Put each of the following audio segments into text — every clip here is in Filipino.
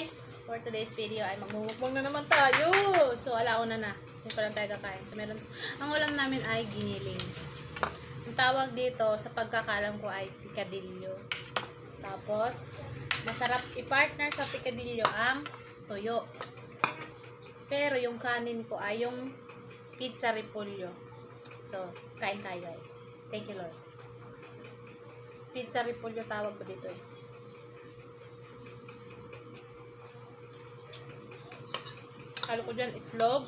guys! For today's video ay magmumukbang na naman tayo. So alauna na. Hindi pa lang tayo kakain. So meron, ang ulam namin ay giniling. Ang tawag dito sa pagkakalam ko ay picadillo. Tapos masarap i-partner sa picadillo ang toyo. Pero yung kanin ko ay yung pizza repolyo. So kain tayo guys. Thank you Lord. Pizza repolyo tawag ko dito eh. Halo ko dyan itlog.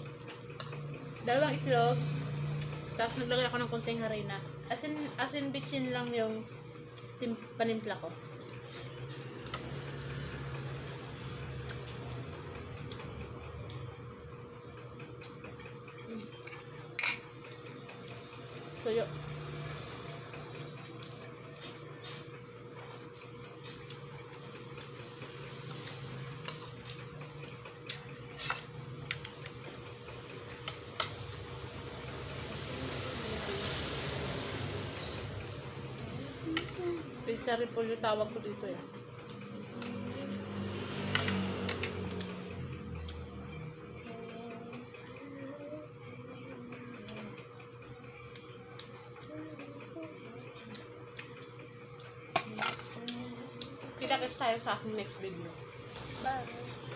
Dalawang itlog. Tapos naglagay ako ng konting harina. Asin bitchin lang yung panimpla ko. Tuyo. Pizza repolyo tawag ko dito eh. Kita-kits tayo sa aking next video. Bye!